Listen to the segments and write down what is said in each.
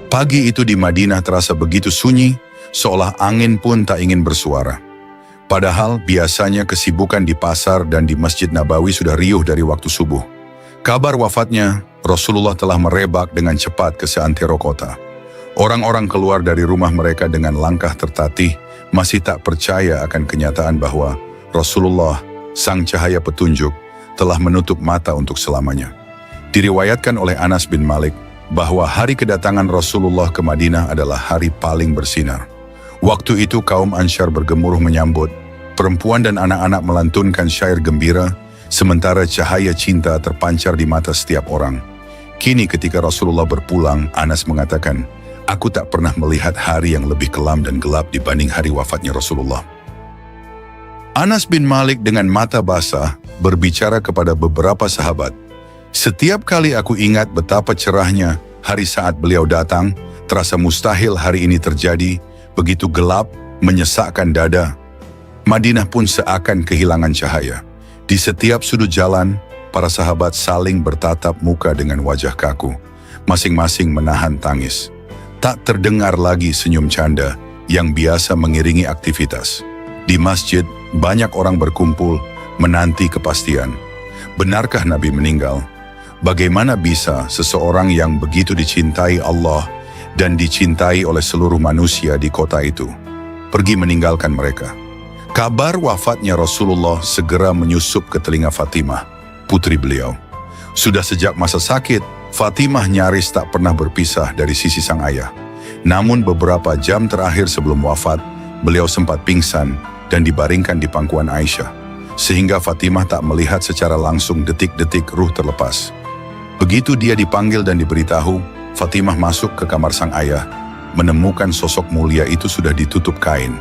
Pagi itu di Madinah terasa begitu sunyi, seolah angin pun tak ingin bersuara. Padahal biasanya kesibukan di pasar dan di Masjid Nabawi sudah riuh dari waktu subuh. Kabar wafatnya, Rasulullah telah merebak dengan cepat ke seantero kota. Orang-orang keluar dari rumah mereka dengan langkah tertatih, masih tak percaya akan kenyataan bahwa Rasulullah, sang cahaya petunjuk, telah menutup mata untuk selamanya. Diriwayatkan oleh Anas bin Malik bahwa hari kedatangan Rasulullah ke Madinah adalah hari paling bersinar. Waktu itu kaum Ansyar bergemuruh menyambut, perempuan dan anak-anak melantunkan syair gembira, sementara cahaya cinta terpancar di mata setiap orang. Kini ketika Rasulullah berpulang, Anas mengatakan, "Aku tak pernah melihat hari yang lebih kelam dan gelap dibanding hari wafatnya Rasulullah." Anas bin Malik dengan mata basah berbicara kepada beberapa sahabat, "Setiap kali aku ingat betapa cerahnya hari saat beliau datang, terasa mustahil hari ini terjadi, begitu gelap, menyesakkan dada. Madinah pun seakan kehilangan cahaya. Di setiap sudut jalan, para sahabat saling bertatap muka dengan wajah kaku, masing-masing menahan tangis. Tak terdengar lagi senyum canda yang biasa mengiringi aktivitas. Di masjid, banyak orang berkumpul, menanti kepastian. Benarkah Nabi meninggal? Bagaimana bisa seseorang yang begitu dicintai Allah dan dicintai oleh seluruh manusia di kota itu pergi meninggalkan mereka?" Kabar wafatnya Rasulullah segera menyusup ke telinga Fatimah, putri beliau. Sudah sejak masa sakit, Fatimah nyaris tak pernah berpisah dari sisi sang ayah. Namun beberapa jam terakhir sebelum wafat, beliau sempat pingsan dan dibaringkan di pangkuan Aisyah, sehingga Fatimah tak melihat secara langsung detik-detik ruh terlepas. Begitu dia dipanggil dan diberitahu, Fatimah masuk ke kamar sang ayah, menemukan sosok mulia itu sudah ditutup kain.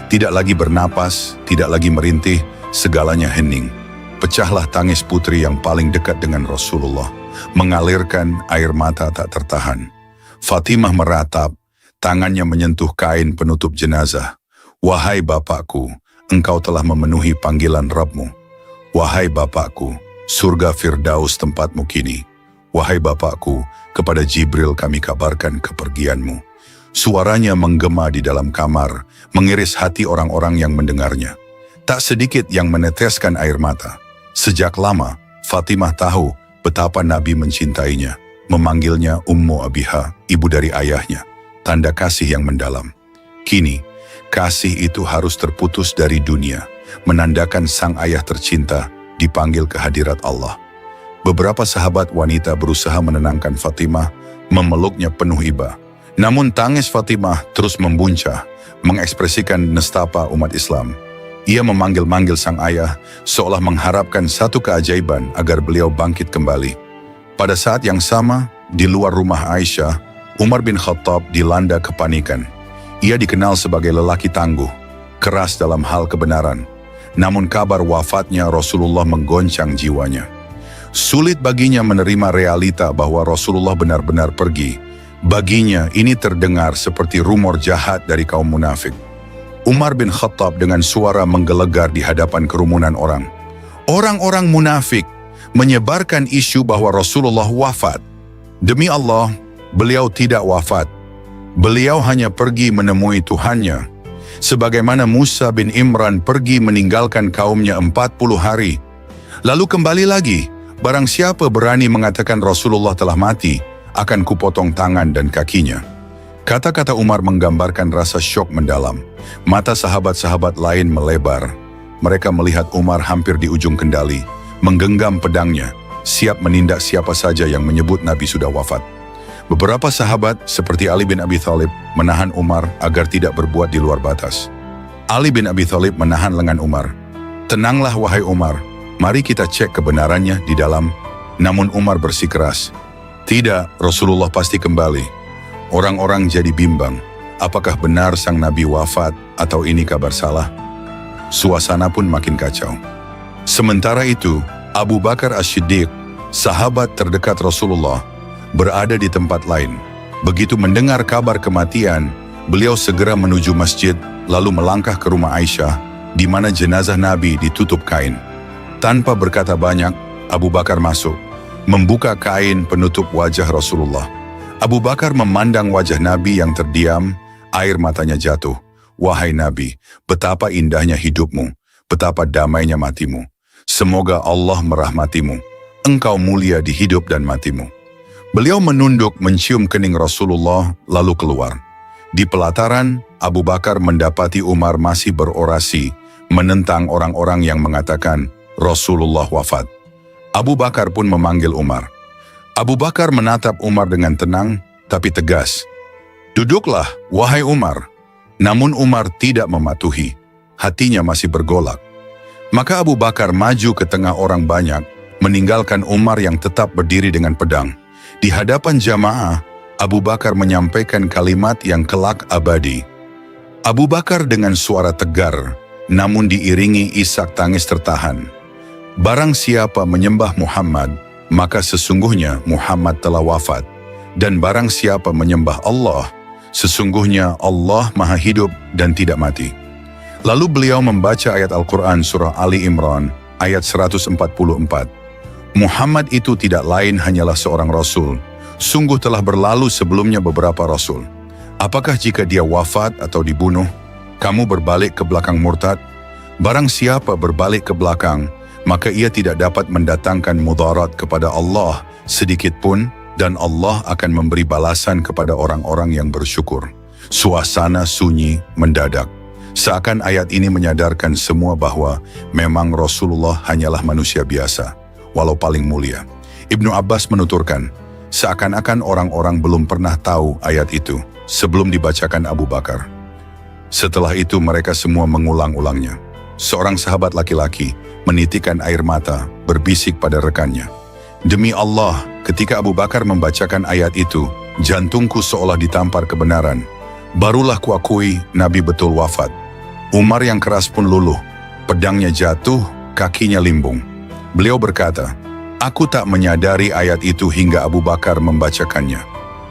Tidak lagi bernapas, tidak lagi merintih, segalanya hening. Pecahlah tangis putri yang paling dekat dengan Rasulullah, mengalirkan air mata tak tertahan. Fatimah meratap, tangannya menyentuh kain penutup jenazah. "Wahai Bapakku, engkau telah memenuhi panggilan Rabb-Mu. Wahai Bapakku, surga Firdaus tempatmu kini. Wahai Bapakku, kepada Jibril kami kabarkan kepergianmu." Suaranya menggema di dalam kamar, mengiris hati orang-orang yang mendengarnya. Tak sedikit yang meneteskan air mata. Sejak lama, Fatimah tahu betapa Nabi mencintainya, memanggilnya Ummu Abiha, ibu dari ayahnya, tanda kasih yang mendalam. Kini, kasih itu harus terputus dari dunia, menandakan sang ayah tercinta dipanggil ke hadirat Allah. Beberapa sahabat wanita berusaha menenangkan Fatimah, memeluknya penuh iba. Namun tangis Fatimah terus membuncah, mengekspresikan nestapa umat Islam. Ia memanggil-manggil sang ayah, seolah mengharapkan satu keajaiban agar beliau bangkit kembali. Pada saat yang sama, di luar rumah Aisyah, Umar bin Khattab dilanda kepanikan. Ia dikenal sebagai lelaki tangguh, keras dalam hal kebenaran. Namun kabar wafatnya Rasulullah menggoncang jiwanya. Sulit baginya menerima realita bahwa Rasulullah benar-benar pergi. Baginya ini terdengar seperti rumor jahat dari kaum munafik. Umar bin Khattab dengan suara menggelegar di hadapan kerumunan orang. Orang-orang munafik menyebarkan isu bahwa Rasulullah wafat. Demi Allah, beliau tidak wafat. Beliau hanya pergi menemui Tuhannya. Sebagaimana Musa bin Imran pergi meninggalkan kaumnya 40 hari. Lalu kembali lagi, barang siapa berani mengatakan Rasulullah telah mati, akan kupotong tangan dan kakinya. Kata-kata Umar menggambarkan rasa syok mendalam. Mata sahabat-sahabat lain melebar. Mereka melihat Umar hampir di ujung kendali, menggenggam pedangnya, siap menindak siapa saja yang menyebut Nabi sudah wafat. Beberapa sahabat seperti Ali bin Abi Thalib menahan Umar agar tidak berbuat di luar batas. Ali bin Abi Thalib menahan lengan Umar. "Tenanglah wahai Umar, mari kita cek kebenarannya di dalam." Namun Umar bersikeras, "Tidak, Rasulullah pasti kembali." Orang-orang jadi bimbang. Apakah benar sang Nabi wafat atau ini kabar salah? Suasana pun makin kacau. Sementara itu, Abu Bakar As-Siddiq, sahabat terdekat Rasulullah, berada di tempat lain. Begitu mendengar kabar kematian, beliau segera menuju masjid, lalu melangkah ke rumah Aisyah, di mana jenazah Nabi ditutup kain. Tanpa berkata banyak, Abu Bakar masuk, membuka kain penutup wajah Rasulullah. Abu Bakar memandang wajah Nabi yang terdiam, air matanya jatuh. Wahai Nabi, betapa indahnya hidupmu, betapa damainya matimu. Semoga Allah merahmatimu. Engkau mulia di hidup dan matimu. Beliau menunduk mencium kening Rasulullah lalu keluar. Di pelataran, Abu Bakar mendapati Umar masih berorasi, menentang orang-orang yang mengatakan Rasulullah wafat. Abu Bakar pun memanggil Umar. Abu Bakar menatap Umar dengan tenang, tapi tegas. Duduklah, wahai Umar. Namun Umar tidak mematuhi. Hatinya masih bergolak. Maka Abu Bakar maju ke tengah orang banyak, meninggalkan Umar yang tetap berdiri dengan pedang. Di hadapan jamaah, Abu Bakar menyampaikan kalimat yang kelak abadi. Abu Bakar dengan suara tegar, namun diiringi isak tangis tertahan. Barang siapa menyembah Muhammad, maka sesungguhnya Muhammad telah wafat. Dan barang siapa menyembah Allah, sesungguhnya Allah maha hidup dan tidak mati. Lalu beliau membaca ayat Al-Quran surah Ali Imran, ayat 144. Muhammad itu tidak lain hanyalah seorang Rasul. Sungguh telah berlalu sebelumnya beberapa Rasul. Apakah jika dia wafat atau dibunuh, kamu berbalik ke belakang murtad? Barang siapa berbalik ke belakang, maka ia tidak dapat mendatangkan mudarat kepada Allah sedikit pun, dan Allah akan memberi balasan kepada orang-orang yang bersyukur. Suasana sunyi mendadak. Seakan ayat ini menyadarkan semua bahwa memang Rasulullah hanyalah manusia biasa, walau paling mulia. Ibnu Abbas menuturkan, seakan-akan orang-orang belum pernah tahu ayat itu sebelum dibacakan Abu Bakar. Setelah itu mereka semua mengulang-ulangnya. Seorang sahabat laki-laki menitikkan air mata, berbisik pada rekannya. Demi Allah, ketika Abu Bakar membacakan ayat itu, jantungku seolah ditampar kebenaran. Barulah kuakui Nabi betul wafat. Umar yang keras pun luluh, pedangnya jatuh, kakinya limbung. Beliau berkata, aku tak menyadari ayat itu hingga Abu Bakar membacakannya.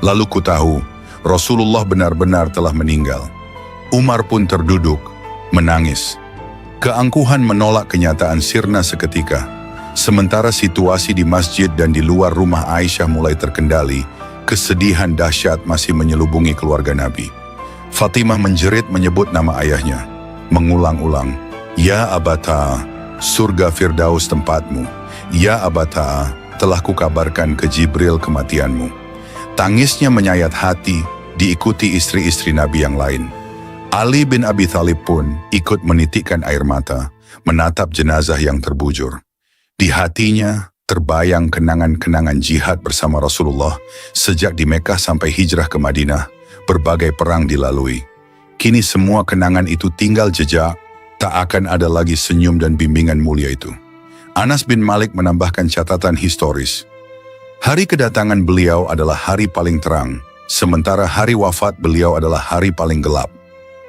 Lalu ku tahu, Rasulullah benar-benar telah meninggal. Umar pun terduduk, menangis. Keangkuhan menolak kenyataan sirna seketika. Sementara situasi di masjid dan di luar rumah Aisyah mulai terkendali, kesedihan dahsyat masih menyelubungi keluarga Nabi. Fatimah menjerit menyebut nama ayahnya, mengulang-ulang, Ya Abata, surga Firdaus tempatmu. Ya Abata, telah kukabarkan ke Jibril kematianmu. Tangisnya menyayat hati, diikuti istri-istri Nabi yang lain. Ali bin Abi Thalib pun ikut menitikkan air mata, menatap jenazah yang terbujur. Di hatinya terbayang kenangan-kenangan jihad bersama Rasulullah sejak di Mekah sampai hijrah ke Madinah, berbagai perang dilalui. Kini semua kenangan itu tinggal jejak, tak akan ada lagi senyum dan bimbingan mulia itu. Anas bin Malik menambahkan catatan historis. Hari kedatangan beliau adalah hari paling terang, sementara hari wafat beliau adalah hari paling gelap.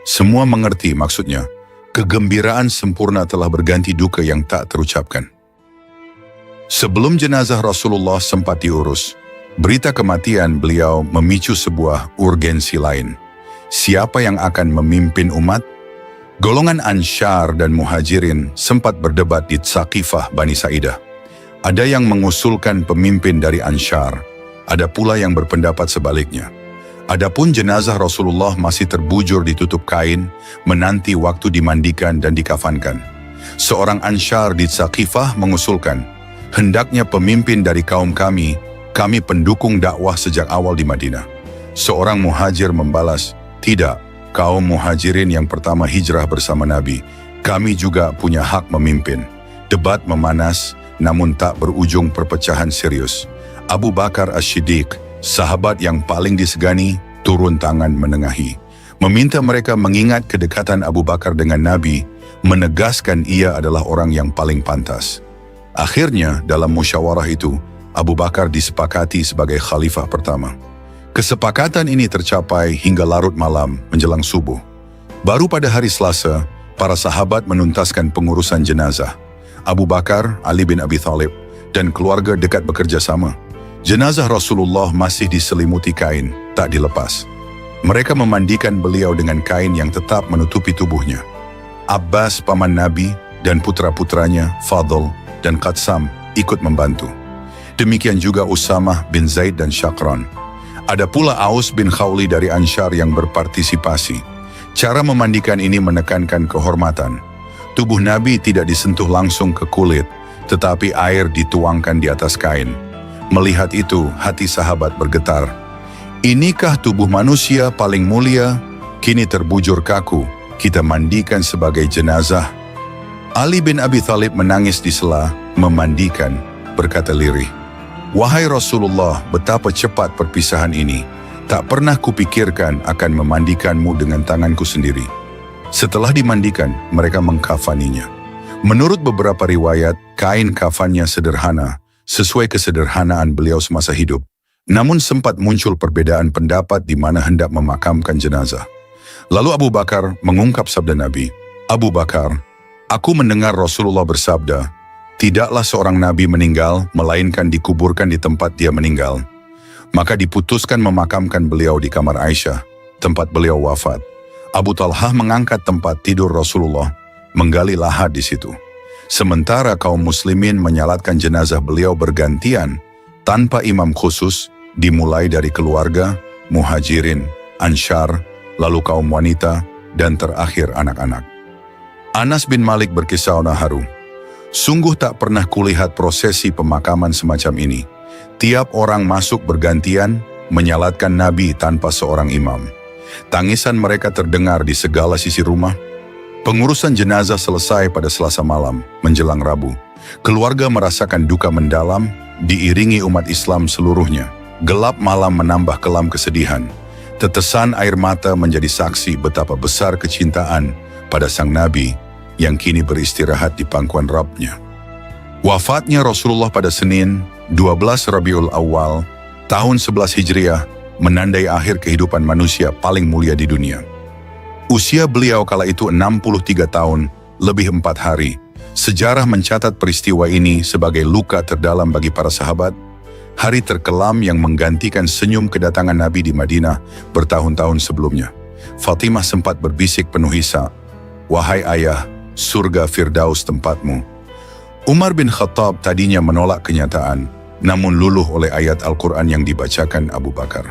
Semua mengerti maksudnya, kegembiraan sempurna telah berganti duka yang tak terucapkan. Sebelum jenazah Rasulullah sempat diurus, berita kematian beliau memicu sebuah urgensi lain. Siapa yang akan memimpin umat? Golongan Ansyar dan Muhajirin sempat berdebat di Tsaqifah Bani Sa'idah. Ada yang mengusulkan pemimpin dari Ansyar, ada pula yang berpendapat sebaliknya. Adapun jenazah Rasulullah masih terbujur ditutup kain, menanti waktu dimandikan dan dikafankan. Seorang Ansyar di Tsaqifah mengusulkan, hendaknya pemimpin dari kaum kami pendukung dakwah sejak awal di Madinah. Seorang Muhajir membalas, tidak, kaum Muhajirin yang pertama hijrah bersama Nabi, kami juga punya hak memimpin. Debat memanas, namun tak berujung perpecahan serius. Abu Bakar As-Siddiq, sahabat yang paling disegani, turun tangan menengahi. Meminta mereka mengingat kedekatan Abu Bakar dengan Nabi, menegaskan ia adalah orang yang paling pantas. Akhirnya, dalam musyawarah itu, Abu Bakar disepakati sebagai khalifah pertama. Kesepakatan ini tercapai hingga larut malam menjelang subuh. Baru pada hari Selasa, para sahabat menuntaskan pengurusan jenazah. Abu Bakar, Ali bin Abi Thalib, dan keluarga dekat bekerja sama. Jenazah Rasulullah masih diselimuti kain, tak dilepas. Mereka memandikan beliau dengan kain yang tetap menutupi tubuhnya. Abbas, paman Nabi, dan putra-putranya, Fadl dan Qatsam, ikut membantu. Demikian juga Usamah bin Zaid dan Syakran. Ada pula Aus bin Khawli dari Ansyar yang berpartisipasi. Cara memandikan ini menekankan kehormatan. Tubuh Nabi tidak disentuh langsung ke kulit, tetapi air dituangkan di atas kain. Melihat itu, hati sahabat bergetar. Inikah tubuh manusia paling mulia? Kini terbujur kaku, kita mandikan sebagai jenazah. Ali bin Abi Thalib menangis di sela, memandikan, berkata lirih, "Wahai Rasulullah, betapa cepat perpisahan ini. Tak pernah kupikirkan akan memandikanmu dengan tanganku sendiri." Setelah dimandikan, mereka mengkafaninya. Menurut beberapa riwayat, kain kafannya sederhana, sesuai kesederhanaan beliau semasa hidup. Namun sempat muncul perbedaan pendapat di mana hendak memakamkan jenazah. Lalu Abu Bakar mengungkap sabda Nabi, "Abu Bakar, aku mendengar Rasulullah bersabda, tidaklah seorang Nabi meninggal, melainkan dikuburkan di tempat dia meninggal." Maka diputuskan memakamkan beliau di kamar Aisyah, tempat beliau wafat. Abu Talhah mengangkat tempat tidur Rasulullah, menggali lahat di situ. Sementara kaum muslimin menyalatkan jenazah beliau bergantian, tanpa imam khusus, dimulai dari keluarga, muhajirin, Ansyar, lalu kaum wanita, dan terakhir anak-anak. Anas bin Malik berkisah haru, "Sungguh tak pernah kulihat prosesi pemakaman semacam ini. Tiap orang masuk bergantian, menyalatkan Nabi tanpa seorang imam. Tangisan mereka terdengar di segala sisi rumah. Pengurusan jenazah selesai pada Selasa malam, menjelang Rabu. Keluarga merasakan duka mendalam, diiringi umat Islam seluruhnya. Gelap malam menambah kelam kesedihan. Tetesan air mata menjadi saksi betapa besar kecintaan pada sang Nabi yang kini beristirahat di pangkuan Rabb-Nya." Wafatnya Rasulullah pada Senin, 12 Rabiul Awal, tahun 11 Hijriah, menandai akhir kehidupan manusia paling mulia di dunia. Usia beliau kala itu 63 tahun, lebih 4 hari. Sejarah mencatat peristiwa ini sebagai luka terdalam bagi para sahabat, hari terkelam yang menggantikan senyum kedatangan Nabi di Madinah bertahun-tahun sebelumnya. Fatimah sempat berbisik penuh hisa, "Wahai ayah, surga Firdaus tempatmu." Umar bin Khattab tadinya menolak kenyataan, namun luluh oleh ayat Al-Quran yang dibacakan Abu Bakar.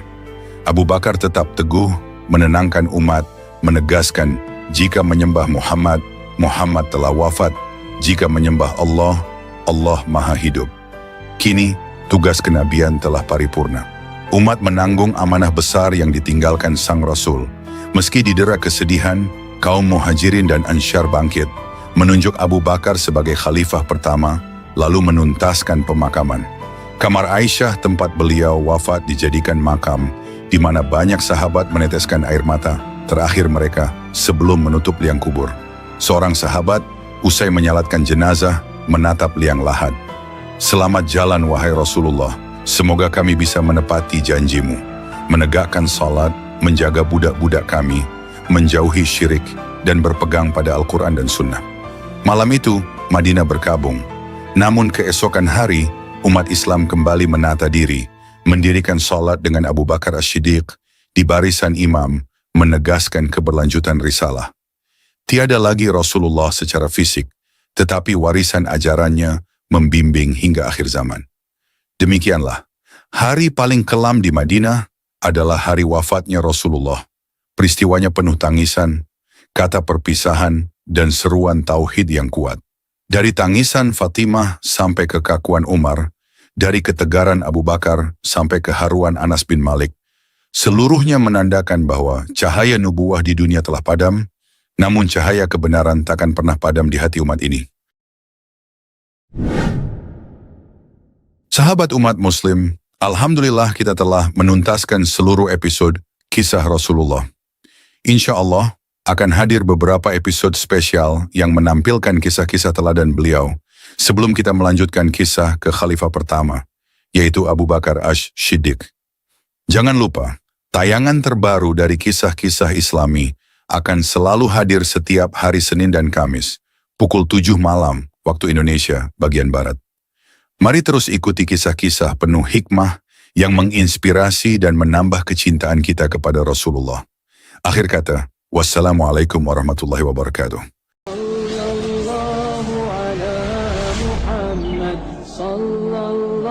Abu Bakar tetap teguh, menenangkan umat, menegaskan jika menyembah Muhammad, Muhammad telah wafat, jika menyembah Allah, Allah maha hidup. Kini, tugas kenabian telah paripurna. Umat menanggung amanah besar yang ditinggalkan sang Rasul. Meski didera kesedihan, kaum muhajirin dan Ansyar bangkit, menunjuk Abu Bakar sebagai khalifah pertama, lalu menuntaskan pemakaman. Kamar Aisyah tempat beliau wafat dijadikan makam, di mana banyak sahabat meneteskan air mata, terakhir mereka sebelum menutup liang kubur. Seorang sahabat, usai menyalatkan jenazah, menatap liang lahat. "Selamat jalan wahai Rasulullah, semoga kami bisa menepati janjimu, menegakkan salat, menjaga budak-budak kami, menjauhi syirik, dan berpegang pada Al-Quran dan Sunnah." Malam itu, Madinah berkabung. Namun keesokan hari, umat Islam kembali menata diri, mendirikan salat dengan Abu Bakar As-Siddiq di barisan imam, menegaskan keberlanjutan risalah. Tiada lagi Rasulullah secara fisik, tetapi warisan ajarannya membimbing hingga akhir zaman. Demikianlah, hari paling kelam di Madinah adalah hari wafatnya Rasulullah. Peristiwanya penuh tangisan, kata perpisahan, dan seruan tauhid yang kuat. Dari tangisan Fatimah sampai kekakuan Umar, dari ketegaran Abu Bakar sampai keharuan Anas bin Malik, seluruhnya menandakan bahwa cahaya nubuwah di dunia telah padam, namun cahaya kebenaran takkan pernah padam di hati umat ini. Sahabat umat muslim, alhamdulillah kita telah menuntaskan seluruh episode kisah Rasulullah. Insya Allah akan hadir beberapa episode spesial yang menampilkan kisah-kisah teladan beliau sebelum kita melanjutkan kisah ke khalifah pertama, yaitu Abu Bakar As-Siddiq. Jangan lupa, tayangan terbaru dari kisah-kisah Islami akan selalu hadir setiap hari Senin dan Kamis, pukul 7 malam waktu Indonesia bagian Barat. Mari terus ikuti kisah-kisah penuh hikmah yang menginspirasi dan menambah kecintaan kita kepada Rasulullah. Akhir kata, wassalamualaikum warahmatullahi wabarakatuh. صلى الله على محمد صلى الله